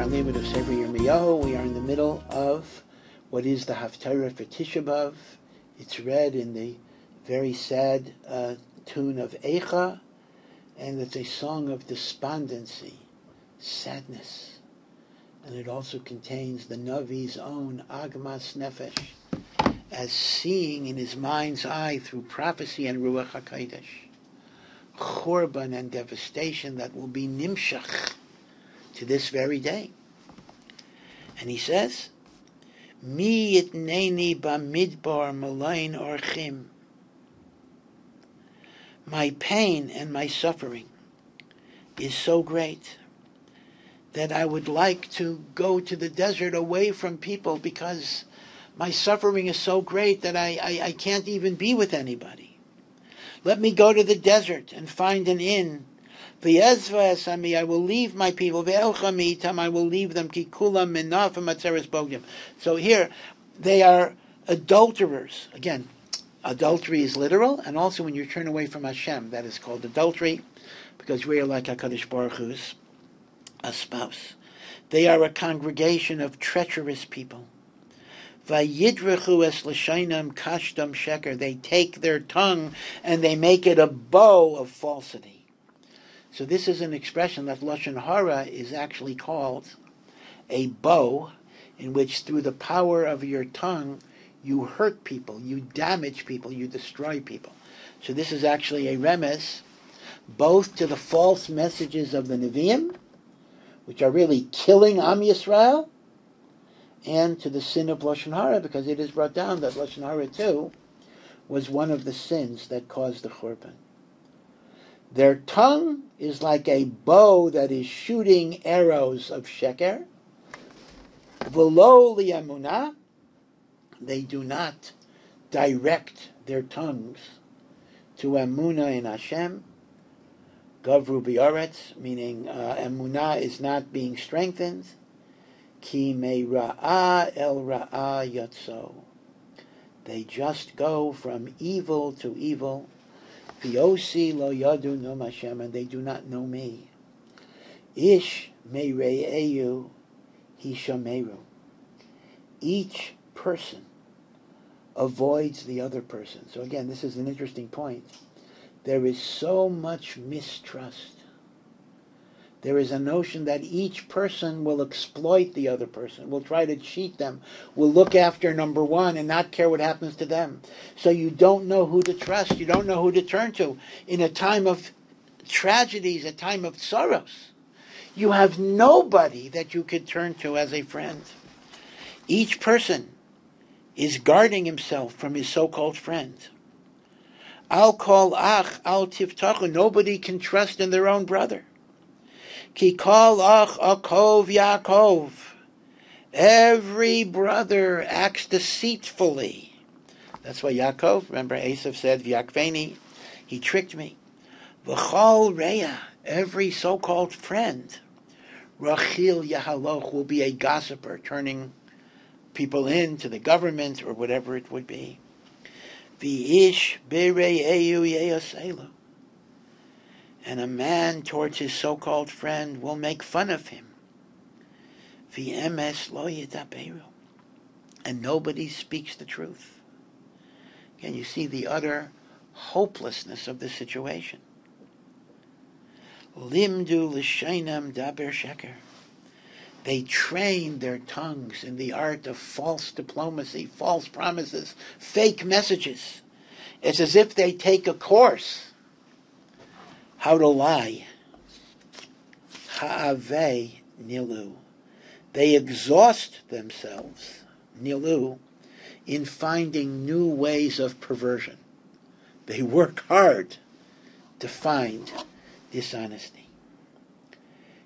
our limit of Sefer Yirmiyahu. We are in the middle of what is the Haftarah for Tisha B'Av. It's read in the very sad tune of Eicha, and it's a song of despondency, sadness. And it also contains the Navi's own Agmas Nefesh, as seeing in his mind's eye through prophecy and Ruach HaKodesh, Churban and devastation that will be Nimshach to this very day. And he says, Mi yitneni bamidbar malayin orchim. My pain and my suffering is so great that I would like to go to the desert away from people, because my suffering is so great that I can't even be with anybody. Let me go to the desert and find an inn. I will leave my people. I will leave them. So here, they are adulterers. Again, adultery is literal, and also when you turn away from Hashem, that is called adultery, because we are like HaKadosh Baruch Hu's a spouse. They are a congregation of treacherous people. They take their tongue and they make it a bow of falsity. So this is an expression that Lashon Hara is actually called a bow, in which through the power of your tongue you hurt people, you damage people, you destroy people. So this is actually a remez both to the false messages of the Nevi'im, which are really killing Am Yisrael, and to the sin of Lashon Hara, because it is brought down that Lashon Hara too was one of the sins that caused the Churban. Their tongue is like a bow that is shooting arrows of sheker. V'lo li'emunah, they do not direct their tongues to emunah in Hashem. Gavru b'aretz, meaning emunah is not being strengthened. Ki me'ra'ah el ra'ah yatso. They just go from evil to evil. V'yosi lo yadu nom Hashem, and they do not know me. Ish me're'eyu hishameru. Each person avoids the other person. So again, this is an interesting point. There is so much mistrust. There is a notion that each person will exploit the other person, will try to cheat them, will look after number one and not care what happens to them. So you don't know who to trust, you don't know who to turn to. In a time of tragedies, a time of sorrows, you have nobody that you could turn to as a friend. Each person is guarding himself from his so-called friend. I'll call ach, al tiftachu. Nobody can trust in their own brother. Ki kol ach akov Yaakov. Every brother acts deceitfully. That's why Yaakov, remember Esav said, V'yakveni, he tricked me. V'chol reya, every so-called friend, Rachil Yahaloch, will be a gossiper, turning people into the government or whatever it would be. V'ish bere'eyu yeyaselu. And a man towards his so-called friend will make fun of him. V'emes lo yidaberu. And nobody speaks the truth. Again, you see the utter hopelessness of the situation. Limdu l'shainam daber sheker. They train their tongues in the art of false diplomacy, false promises, fake messages. It's as if they take a course how to lie. Ha'avei nilu. They exhaust themselves, nilu, in finding new ways of perversion. They work hard to find dishonesty.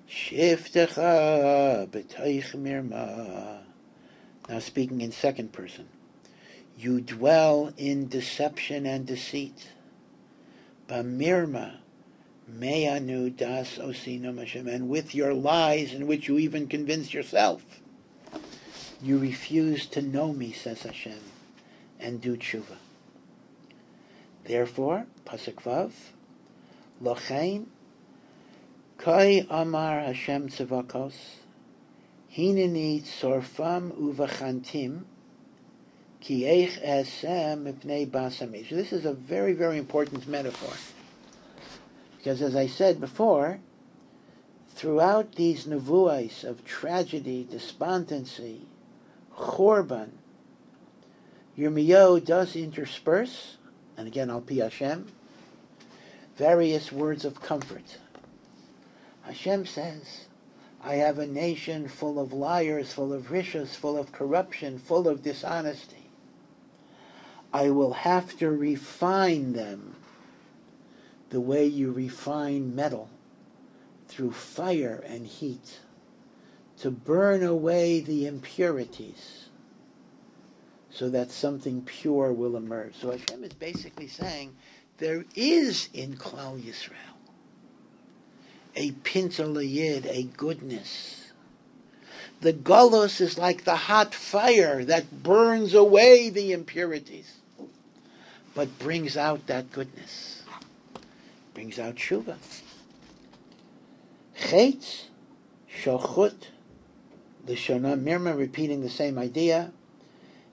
Shiftecha b'toich mirma. Now speaking in second person. You dwell in deception and deceit. B'mirma. Meyanu das osinu Hashem, and with your lies in which you even convince yourself, you refuse to know me, says Hashem, and do tshuva. Therefore, Pasuk Vav, Lochein, Kai Amar Hashem Tzavakos, Hineni tzorfam uvachantim ki eich esem mipnei basamish. This is a very, very important metaphor. Because as I said before, throughout these nevuos of tragedy, despondency, chorban, yirmiyahu does intersperse, and again, al pi Hashem, various words of comfort. Hashem says, I have a nation full of liars, full of rishas, full of corruption, full of dishonesty. I will have to refine them the way you refine metal, through fire and heat, to burn away the impurities so that something pure will emerge. So Hashem is basically saying there is in Klal Yisrael a pinta l'yid, a goodness. The galus is like the hot fire that burns away the impurities, but brings out that goodness, brings out tshuva. Chetz, shochut, the shona mirma, repeating the same idea.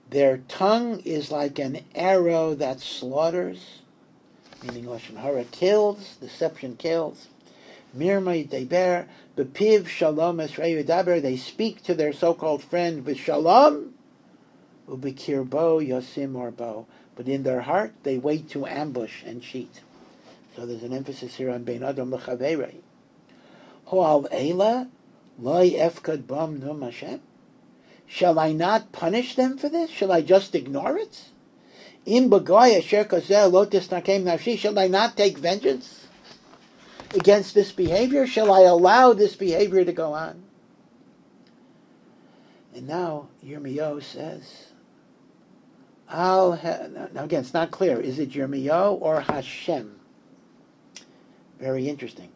Their tongue is like an arrow that slaughters, meaning lashon hara, kills, deception kills. Mirma yideber, bepiv shalom esrei yidaber, they speak to their so-called friend with shalom, ubekirbo yosim orbo, but in their heart they wait to ambush and cheat. So there's an emphasis here on bein adam l'chaverei. Ho'al eila loy efkad bam num Hashem. Shall I not punish them for this? Shall I just ignore it? Im b'goy asher kazeh lo tisnakem nafshi. Shall I not take vengeance against this behavior? Shall I allow this behavior to go on? And now Yirmiyahu says, now again, it's not clear. Is it Yirmiyahu or Hashem? Very interesting.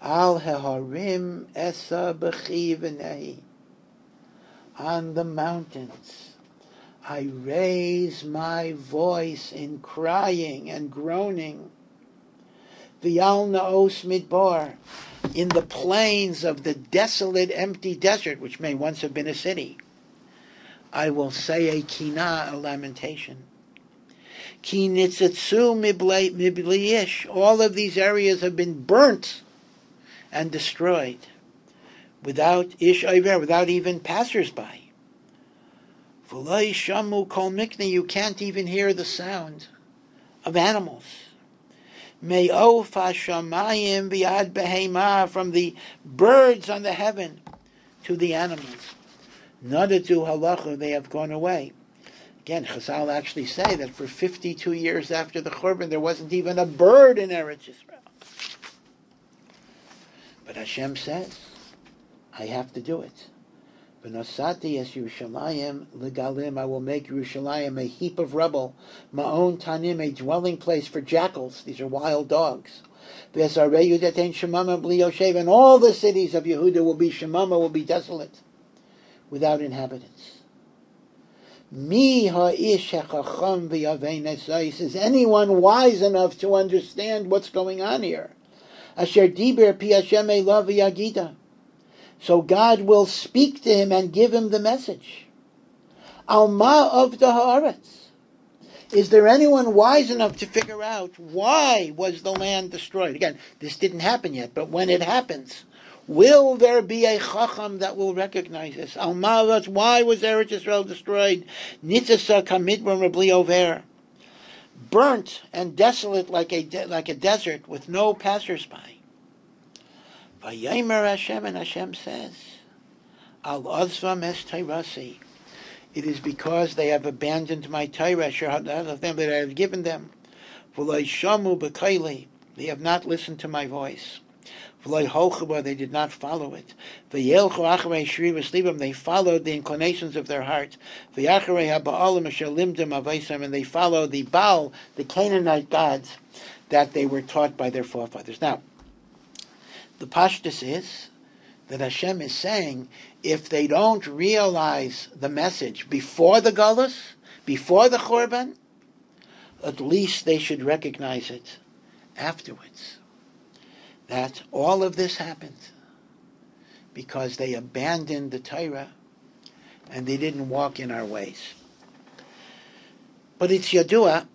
Al haharim esa b'chi v'nehi. On the mountains, I raise my voice in crying and groaning. V'yal naos midbar, in the plains of the desolate, empty desert, which may once have been a city, I will say a kina, a lamentation. Ki nitzatzu mibliyish. All of these areas have been burnt and destroyed without ish oiver, without even passers-by. V'lo shamu kol mikne, you can't even hear the sound of animals. Me'of hashamayim biad behema, from the birds on the heaven to the animals. Nadatu halachu, they have gone away. Again, Chazal actually say that for 52 years after the Churban, there wasn't even a bird in Eretz Yisrael. But Hashem says, I have to do it. V'nosati es Yerushalayim legalim, I will make Yerushalayim a heap of rubble, ma'on tanim, a dwelling place for jackals. These are wild dogs. V'esarei Yudatein shemama bli yoshev, and all the cities of Yehuda will be shemama, will be desolate, without inhabitants. Mi ha'ish hachacham v'yavein esais, is anyone wise enough to understand what's going on here? Asher diber pi Hashem elav v'yagida. So God will speak to him and give him the message. Alma of the haaretz. Is there anyone wise enough to figure out why was the land destroyed? Again, this didn't happen yet, but when it happens, will there be a chacham that will recognize this? Alma, why was Eretz Yisrael destroyed? Nitzasa kamidron rabli over, burnt and desolate like a desert with no passersby. Vayomer Hashem, and Hashem says, Al ozvam es tayrasi. It is because they have abandoned my Torah that I have given them. V'lo shamu b'kaili, they have not listened to my voice. V'lo holchuba, they did not follow it. V'yelchu acharei shrivas libam, they followed the inclinations of their heart. V'yacharei haba'alim asher limdem avaisam, and they followed the Baal, the Canaanite gods that they were taught by their forefathers. Now, the pashtus is that Hashem is saying, if they don't realize the message before the galus, before the churban, at least they should recognize it afterwards. That all of this happened because they abandoned the Torah and they didn't walk in our ways. But it's Yadua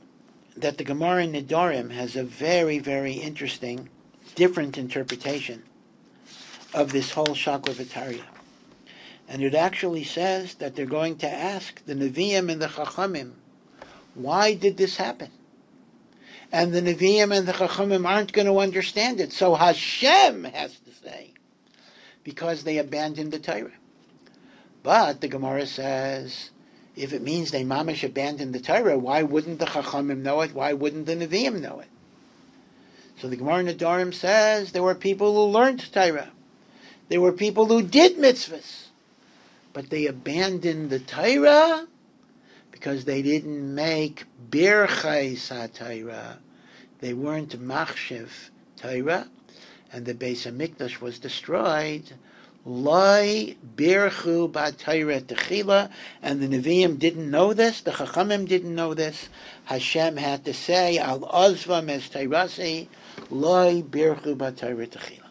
that the Gemara in Nedarim has a very, very interesting, different interpretation of this whole Shakla V'Tarya. And it actually says that they're going to ask the Nevi'im and the Chachamim, why did this happen? And the Nevi'im and the Chachamim aren't going to understand it. So Hashem has to say, because they abandoned the Torah. But the Gemara says, if it means they mamish abandoned the Torah, why wouldn't the Chachamim know it? Why wouldn't the Nevi'im know it? So the Gemara in Nedarim says there were people who learned Torah. There were people who did mitzvahs. But they abandoned the Torah because they didn't make birchais ha-Torah. They weren't machshiv Torah, and the Beis HaMikdash was destroyed. Loi birchu ba-Torah techila, and the Nevi'im didn't know this, the Chachamim didn't know this. Hashem had to say, al ozvam es Torasi, loi birchu ba-Torah techila.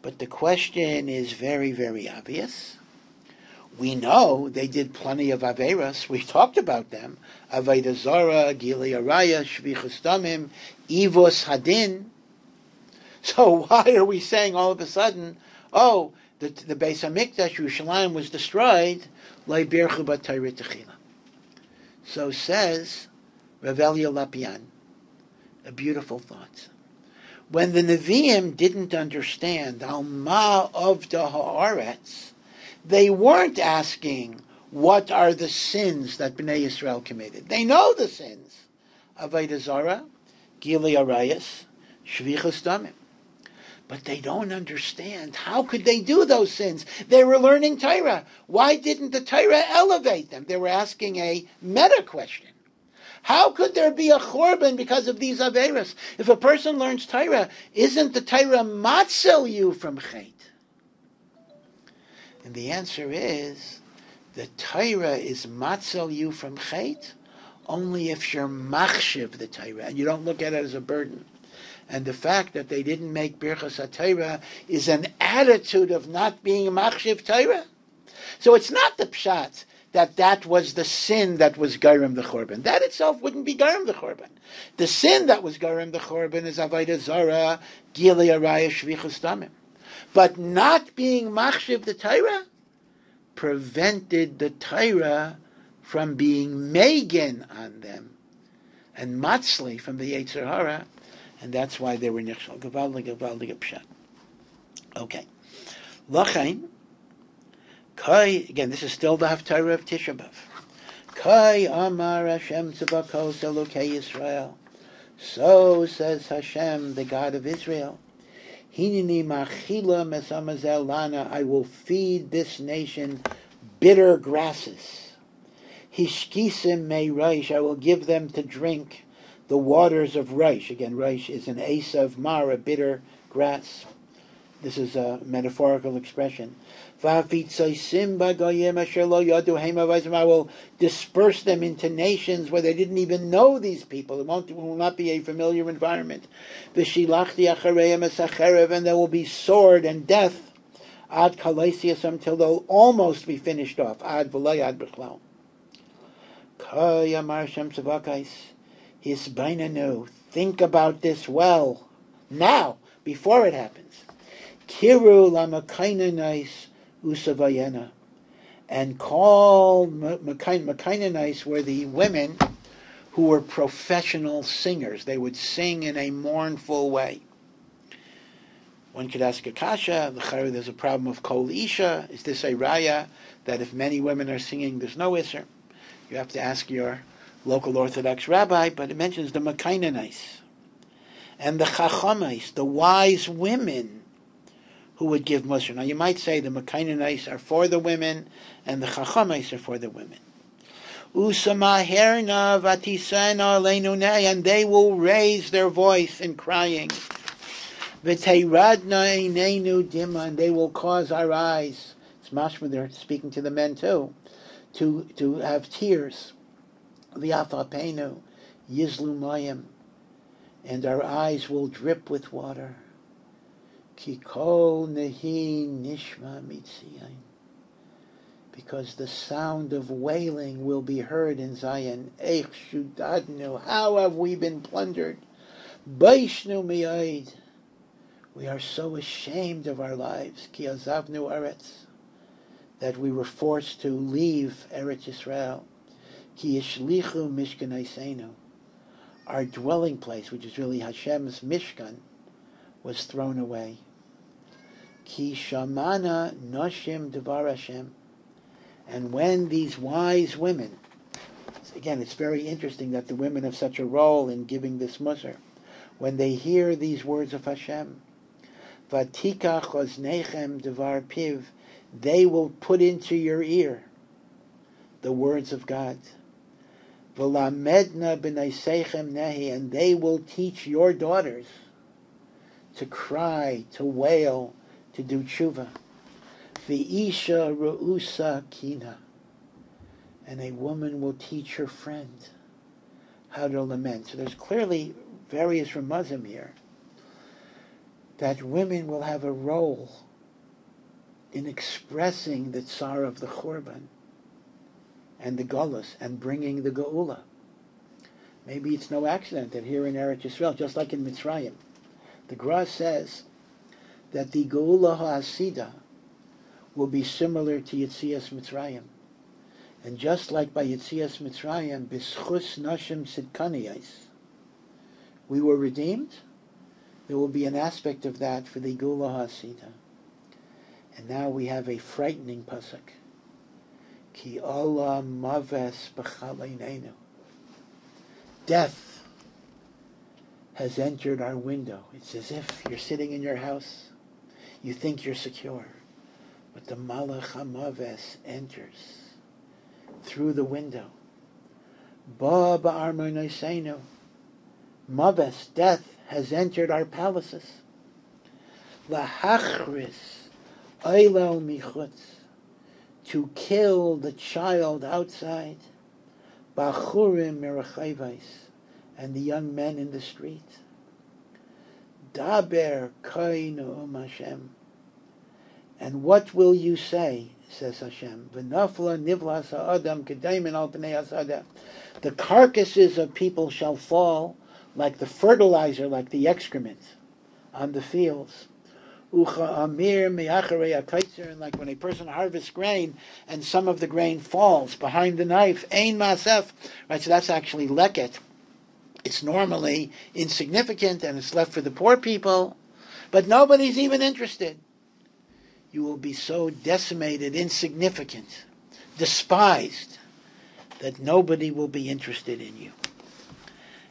But the question is very, very obvious. We know they did plenty of Averas. We talked about them. Aveda Zara, Gili Araya, Shvichus Damim, Ivos Hadin. So why are we saying all of a sudden, the Beis HaMikdash, Yerushalayim, was destroyed, Lei Birchu B'Torah Techila. So says Rav Elia Lapian, a beautiful thought. When the Nevi'im didn't understand Alma of the Haaretz, they weren't asking, what are the sins that Bnei Yisrael committed? They know the sins. Avodah Zarah, Gili Arayas, Shvichus Damim. But they don't understand, how could they do those sins? They were learning Torah. Why didn't the Torah elevate them? They were asking a meta question. How could there be a chorban because of these averas? If a person learns Torah, isn't the Torah matzel you from chet? And the answer is, the Torah is matzel you from chet only if you're machshiv the Torah, and you don't look at it as a burden. And the fact that they didn't make birchas ha-Torah is an attitude of not being machshiv Torah. So it's not the pshat that was the sin that was Garim the Chorban. That itself wouldn't be Garim the Chorban. The sin that was Garim the Chorban is Avodah Zarah, Gili Araya, Shvichus Damim. But not being Machshiv the Torah prevented the Torah from being Megan on them and Matzli from the Yetzer Hara, and that's why they were Nichshal. Gewaldige Pshat. Okay. Lachain, Kai, again, this is still the Haftarah of Tisha B'Av. Kai Amar Hashem Tzavakos Elokei Yisrael. So says Hashem, the God of Israel. Hinini machila mesamazel lana. I will feed this nation bitter grasses. Hishkisim me reish. I will give them to drink the waters of reish. Again, reish is an esav mar, a bitter grass. This is a metaphorical expression. I will disperse them into nations where they didn't even know these people. It will not be a familiar environment. And there will be sword and death ad kalesias until they'll almost be finished off. Ad v'lay ad b'chlau. Think about this well now, before it happens. Kiru lamakainanais usavayena, and call Makainanais were the women who were professional singers. They would sing in a mournful way. One could ask a kasha, there's a problem of kol isha. Is this a raya that if many women are singing, there's no isser? You have to ask your local Orthodox rabbi, but it mentions the Makainanais. And the chachamais, the wise women, who would give Musar. Now you might say the Makainanais are for the women and the Chachamais are for the women. Usamaherna vatisena leinunei, and they will raise their voice in crying. V'teiradna einenu dima, and they will cause our eyes. It's mashma, they're speaking to the men too, to have tears. V'afapenu yizlu mayim, and our eyes will drip with water. Ki kol nehi nishma mitzion. Because the sound of wailing will be heard in Zion. Eich shudadnu, how have we been plundered? Baishnu mi'aid. We are so ashamed of our lives. Ki azavnu aretz. That we were forced to leave Eretz Yisrael. Ki yishlichu mishkaneisenu. Our dwelling place, which is really Hashem's Mishkan, was thrown away. Ki shamana noshim devar Hashem. And when these wise women, again, it's very interesting that the women have such a role in giving this musar, when they hear these words of Hashem, Vatikach oznechem devar piv, they will put into your ear the words of God. V'lamedna b'naiseichem nehi, and they will teach your daughters to cry, to wail, to do tshuva. V'isha ru'usa kina, and a woman will teach her friend how to lament. So there's clearly various remuzim here that women will have a role in expressing the tsar of the Churban and the Golus and bringing the Geula. Maybe it's no accident that here in Eretz Yisrael, just like in Mitzrayim, the Gra says that the Geula HaAsida will be similar to Yetzias Mitzrayim. And just like by Yetzias Mitzrayim, B'schus Nashim Sidkaniyais, we were redeemed, there will be an aspect of that for the Geula HaAsida. And now we have a frightening pasuk. Ki Allah maves b'chaleinu. Death has entered our window. It's as if you're sitting in your house. You think you're secure. But the Malach HaMaves enters through the window. Ba ba'armonoseinu. Maves, death, has entered our palaces. Lahachris oilel michutz, to kill the child outside. Bachurim merachayvais, and the young men in the street. Daber koinu Hashem. And what will you say, says Hashem? V'nafla nivlas ha'adam kedaimen al b'nei asada. The carcasses of people shall fall like the fertilizer, like the excrement on the fields. Ucha amir me'acharei ha'kaitzer, and like when a person harvests grain and some of the grain falls behind the knife. Ein masef. Right, so that's actually leket. It's normally insignificant and it's left for the poor people, but nobody's even interested. You will be so decimated, insignificant, despised, that nobody will be interested in you.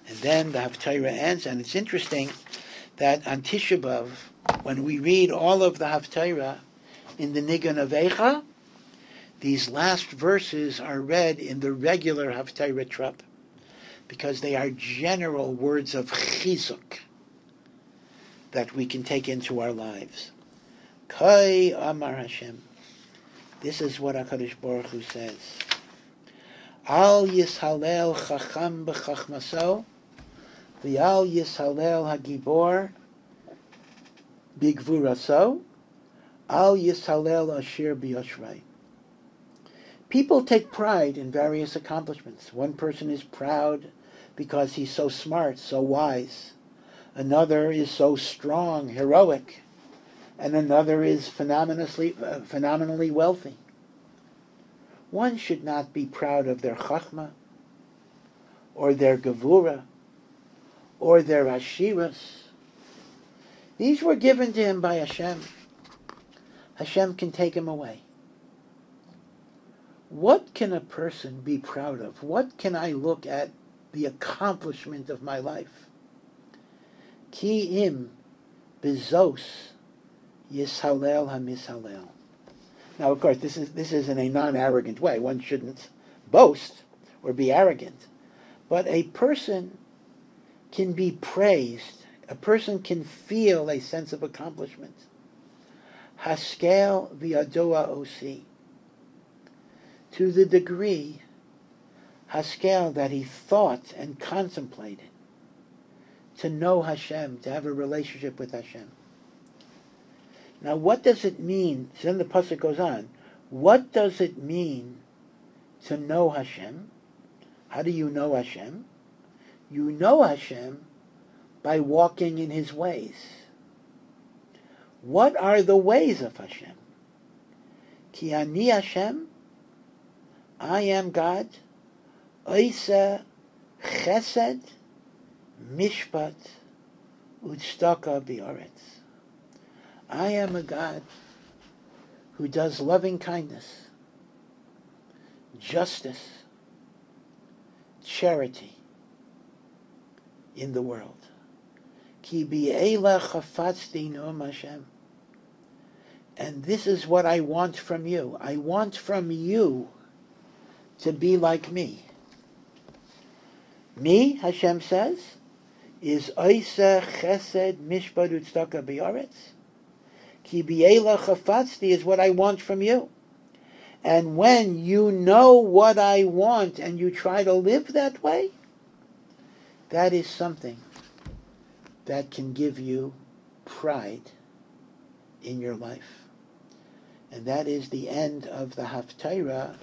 And then the Haftarah ends, and it's interesting that on Tisha B'Av, when we read all of the Haftarah in the Nigun of Eicha, these last verses are read in the regular Haftarah Trup, because they are general words of chizuk that we can take into our lives. Kai Amar Hashem. This is what HaKadosh Baruch Hu says. Al Yishalel Chacham B'Chachmaso, V'al Yishalel HaGibor B'Gvuraso, Al Yishalel Asher B'Yoshrei. People take pride in various accomplishments. One person is proud because he's so smart, so wise. Another is so strong, heroic. And another is phenomenally wealthy. One should not be proud of their chachma, or their gevura, or their ashiras. These were given to him by Hashem. Hashem can take him away. What can a person be proud of? What can I look at the accomplishment of my life? Ki im bezos Yishalel HaMishalel. Now, of course, this is in a non-arrogant way. One shouldn't boast or be arrogant. But a person can be praised. A person can feel a sense of accomplishment. Haskel v'yadoa osi. To the degree, Haskel, that he thought and contemplated to know Hashem, to have a relationship with Hashem. Now, what does it mean? So then the pasuk goes on. What does it mean to know Hashem? How do you know Hashem? You know Hashem by walking in His ways. What are the ways of Hashem? Ki ani Hashem, I am God, oisa chesed, mishpat, udstaka b'oretz. I am a God who does loving kindness, justice, charity in the world. Ki bi'ela chafatzti noam Hashem. And this is what I want from you. I want from you to be like me. Me, Hashem says, is oisa chesed mishpat udstaka b'oretz. Ki bi'ela chafatzti is what I want from you. And when you know what I want and you try to live that way, that is something that can give you pride in your life. And that is the end of the Haftarah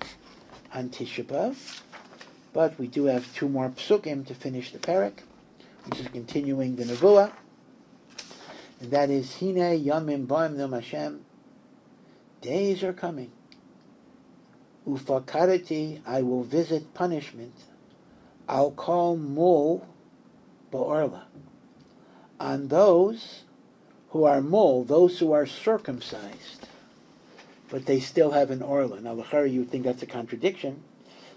on Tisha B'Av. But we do have 2 more psukim to finish the parak, which is continuing the Nevuah. And that is, Hine Yamim Ba'im Nom Hashem. Days are coming. Ufakarati, I will visit punishment. I'll call mul ba'orla. On those who are mul, those who are circumcised, but they still have an orla. Now, l'chara, you would think that's a contradiction,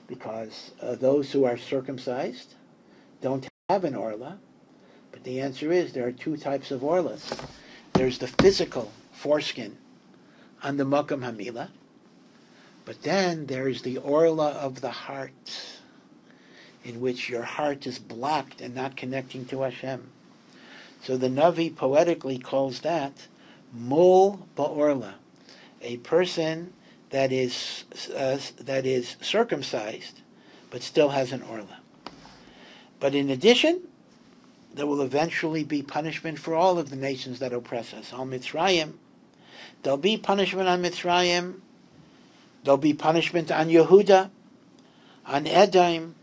because those who are circumcised don't have an orla. But the answer is there are 2 types of orlas. There's the physical foreskin on the makam hamila, but then there is the orla of the heart, in which your heart is blocked and not connecting to Hashem. So the Navi poetically calls that mul ba'orla, a person that is circumcised but still has an orla. But in addition, there will eventually be punishment for all of the nations that oppress us. Al Mitzrayim, there'll be punishment on Mitzrayim. There'll be punishment on Yehuda, on Edom,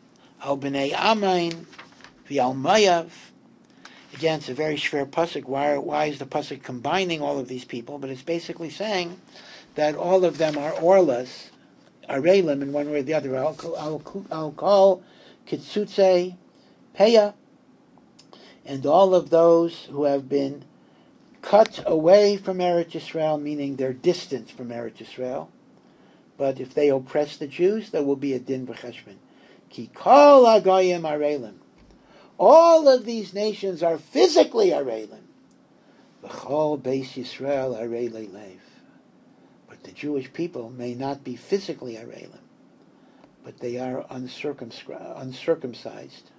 Al Bnei Amain, V'al Mayav. Again, it's a very shver pasuk. Why is the pasuk combining all of these people? But it's basically saying that all of them are orlas, arelim in one way or the other. I'll call kitsutze peya, and all of those who have been cut away from Eretz Yisrael, meaning they're distant from Eretz Yisrael. But if they oppress the Jews, there will be a din v'cheshbon. Ki kol hagoyim arelim. All of these nations are physically arelim. V'chol beis Yisrael arei leiv. But the Jewish people may not be physically arelim, but they are uncircumcised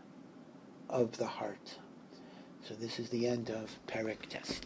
of the heart. So this is the end of Perek Tes.